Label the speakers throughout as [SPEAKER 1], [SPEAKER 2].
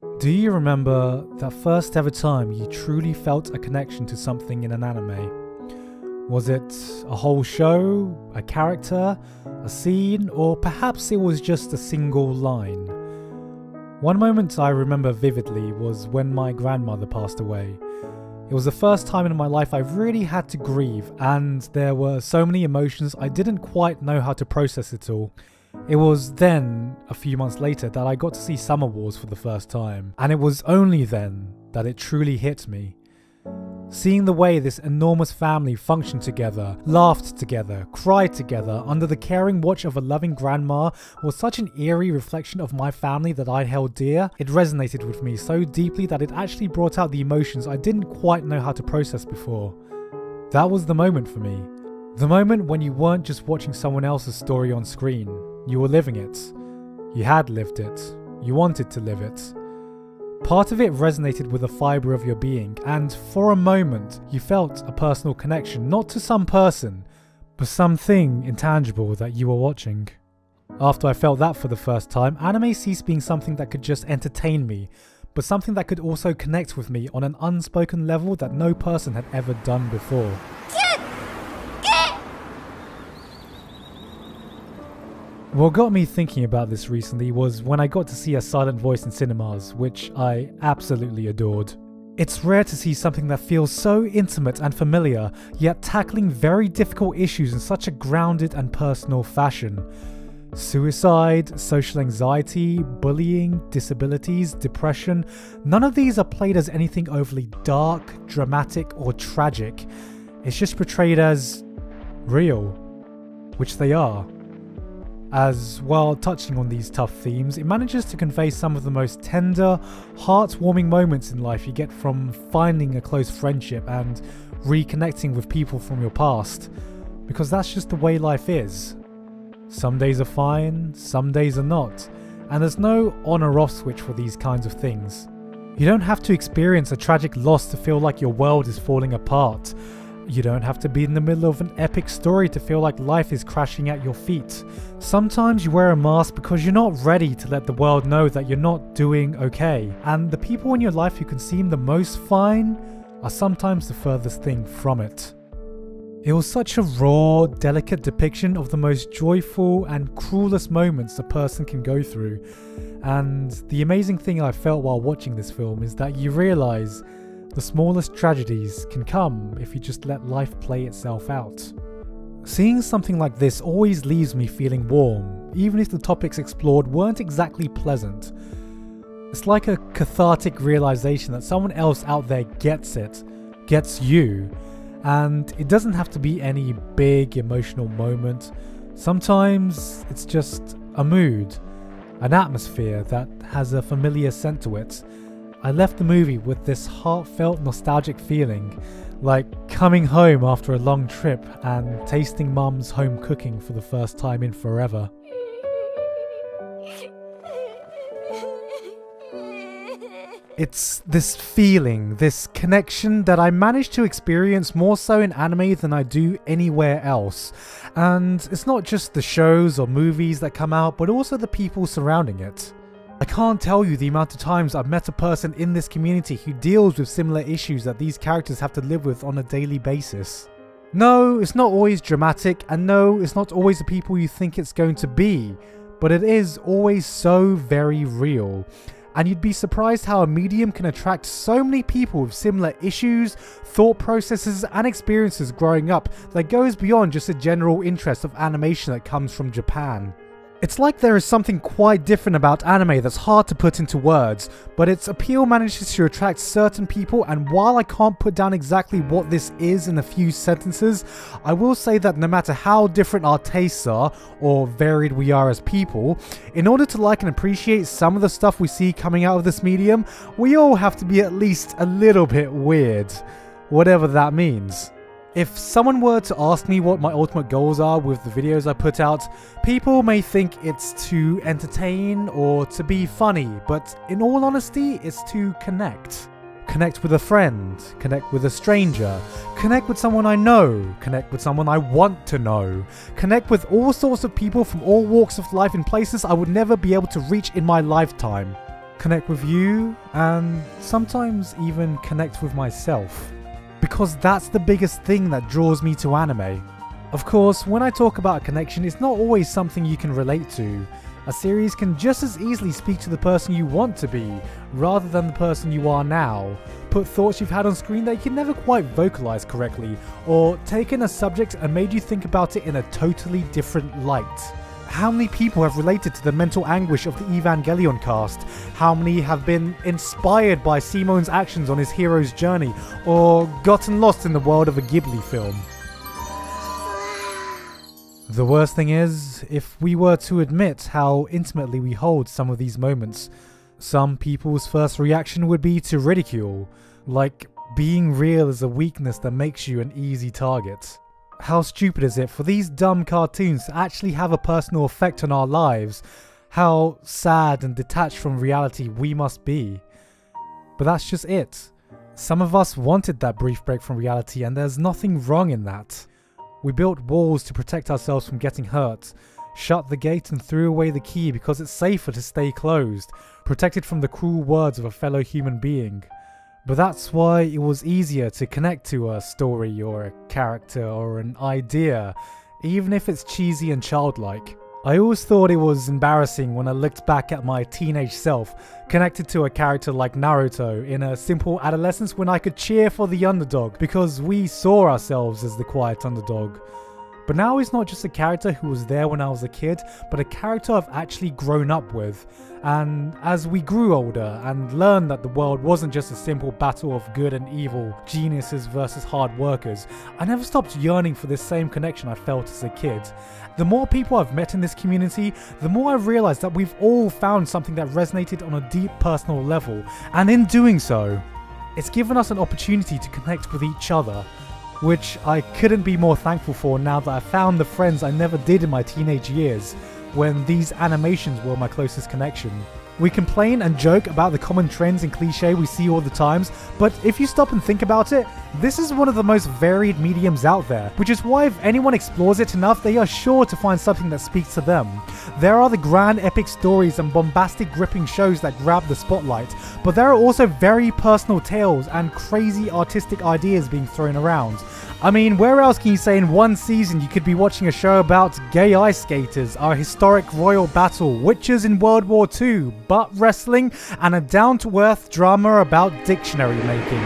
[SPEAKER 1] Do you remember that first ever time you truly felt a connection to something in an anime? Was it a whole show, a character, a scene, or perhaps it was just a single line? One moment I remember vividly was when my grandmother passed away. It was the first time in my life I really had to grieve, and there were so many emotions I didn't quite know how to process it all. It was then, a few months later, that I got to see Summer Wars for the first time, and it was only then that it truly hit me. Seeing the way this enormous family functioned together, laughed together, cried together under the caring watch of a loving grandma was such an eerie reflection of my family that I held dear. It resonated with me so deeply that it actually brought out the emotions I didn't quite know how to process before. That was the moment for me. The moment when you weren't just watching someone else's story on screen, you were living it. You had lived it. You wanted to live it. Part of it resonated with a fibre of your being, and for a moment you felt a personal connection, not to some person, but something intangible that you were watching. After I felt that for the first time, anime ceased being something that could just entertain me, but something that could also connect with me on an unspoken level that no person had ever done before. What got me thinking about this recently was when I got to see a silent voice in cinemas, which I absolutely adored. It's rare to see something that feels so intimate and familiar, yet tackling very difficult issues in such a grounded and personal fashion. Suicide, social anxiety, bullying, disabilities, depression, none of these are played as anything overly dark, dramatic, or tragic. It's just portrayed as real, which they are. As, while touching on these tough themes, it manages to convey some of the most tender, heartwarming moments in life you get from finding a close friendship and reconnecting with people from your past. Because that's just the way life is. Some days are fine, some days are not, and there's no on or off switch for these kinds of things. You don't have to experience a tragic loss to feel like your world is falling apart. You don't have to be in the middle of an epic story to feel like life is crashing at your feet. Sometimes you wear a mask because you're not ready to let the world know that you're not doing okay. And the people in your life who can seem the most fine are sometimes the furthest thing from it. It was such a raw, delicate depiction of the most joyful and cruelest moments a person can go through. And the amazing thing I felt while watching this film is that you realise the smallest tragedies can come if you just let life play itself out. Seeing something like this always leaves me feeling warm, even if the topics explored weren't exactly pleasant. It's like a cathartic realization that someone else out there gets it, gets you, and it doesn't have to be any big emotional moment. Sometimes it's just a mood, an atmosphere that has a familiar scent to it. I left the movie with this heartfelt nostalgic feeling, like coming home after a long trip and tasting mum's home cooking for the first time in forever. It's this feeling, this connection that I managed to experience more so in anime than I do anywhere else. And it's not just the shows or movies that come out, but also the people surrounding it. I can't tell you the amount of times I've met a person in this community who deals with similar issues that these characters have to live with on a daily basis. No, it's not always dramatic, and no, it's not always the people you think it's going to be, but it is always so very real. And you'd be surprised how a medium can attract so many people with similar issues, thought processes, and experiences growing up that goes beyond just a general interest of animation that comes from Japan. It's like there is something quite different about anime that's hard to put into words, but its appeal manages to attract certain people, and while I can't put down exactly what this is in a few sentences, I will say that no matter how different our tastes are, or varied we are as people, in order to like and appreciate some of the stuff we see coming out of this medium, we all have to be at least a little bit weird, whatever that means. If someone were to ask me what my ultimate goals are with the videos I put out, people may think it's to entertain or to be funny, but in all honesty, it's to connect. Connect with a friend, connect with a stranger, connect with someone I know, connect with someone I want to know, connect with all sorts of people from all walks of life in places I would never be able to reach in my lifetime. connect with you, and sometimes even connect with myself. Because that's the biggest thing that draws me to anime. Of course, when I talk about a connection, it's not always something you can relate to. A series can just as easily speak to the person you want to be, rather than the person you are now, put thoughts you've had on screen that you can never quite vocalize correctly, or taken a subject and made you think about it in a totally different light. How many people have related to the mental anguish of the Evangelion cast? How many have been inspired by Simone's actions on his hero's journey, or gotten lost in the world of a Ghibli film? The worst thing is, if we were to admit how intimately we hold some of these moments, some people's first reaction would be to ridicule, like being real is a weakness that makes you an easy target. How stupid is it for these dumb cartoons to actually have a personal effect on our lives? How sad and detached from reality we must be. But that's just it. Some of us wanted that brief break from reality, and there's nothing wrong in that. We built walls to protect ourselves from getting hurt, shut the gate and threw away the key because it's safer to stay closed, protected from the cruel words of a fellow human being. But that's why it was easier to connect to a story or a character or an idea, even if it's cheesy and childlike. I always thought it was embarrassing when I looked back at my teenage self, connected to a character like Naruto in a simple adolescence when I could cheer for the underdog because we saw ourselves as the quiet underdog. But now he's not just a character who was there when I was a kid, but a character I've actually grown up with. And as we grew older and learned that the world wasn't just a simple battle of good and evil, geniuses versus hard workers, I never stopped yearning for this same connection I felt as a kid. The more people I've met in this community, the more I've realized that we've all found something that resonated on a deep personal level, and in doing so, it's given us an opportunity to connect with each other, which I couldn't be more thankful for now that I found the friends I never did in my teenage years, when these animations were my closest connection. We complain and joke about the common trends and cliche we see all the times, but if you stop and think about it, this is one of the most varied mediums out there, which is why if anyone explores it enough, they are sure to find something that speaks to them. There are the grand epic stories and bombastic gripping shows that grab the spotlight, but there are also very personal tales and crazy artistic ideas being thrown around. I mean, where else can you say in one season you could be watching a show about gay ice skaters, our historic royal battle, witches in World War II, butt wrestling, and a down-to-earth drama about dictionary making?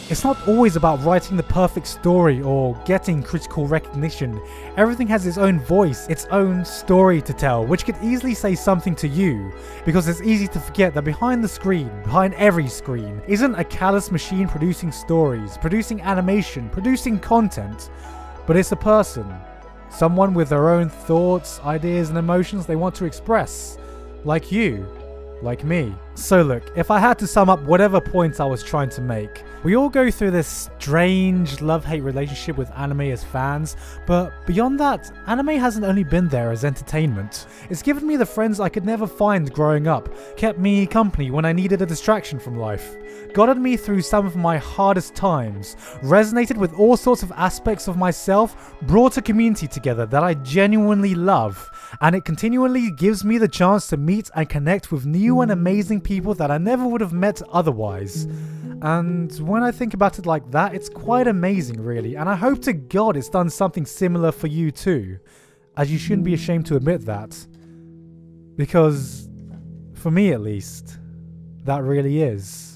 [SPEAKER 1] It's not always about writing the perfect story or getting critical recognition. Everything has its own voice, its own story to tell, which could easily say something to you, because it's easy to forget that behind the screen, behind every screen, isn't a callous machine producing stories, producing animation, producing content, but it's a person. Someone with their own thoughts, ideas and emotions they want to express. Like you. Like me. So look, if I had to sum up whatever points I was trying to make, we all go through this strange love-hate relationship with anime as fans, but beyond that, anime hasn't only been there as entertainment. It's given me the friends I could never find growing up, kept me company when I needed a distraction from life, guided me through some of my hardest times, resonated with all sorts of aspects of myself, brought a community together that I genuinely love, and it continually gives me the chance to meet and connect with new and amazing people that I never would have met otherwise. And when I think about it like that, it's quite amazing really, and I hope to God it's done something similar for you too, as you shouldn't be ashamed to admit that. Because, for me at least, that really is.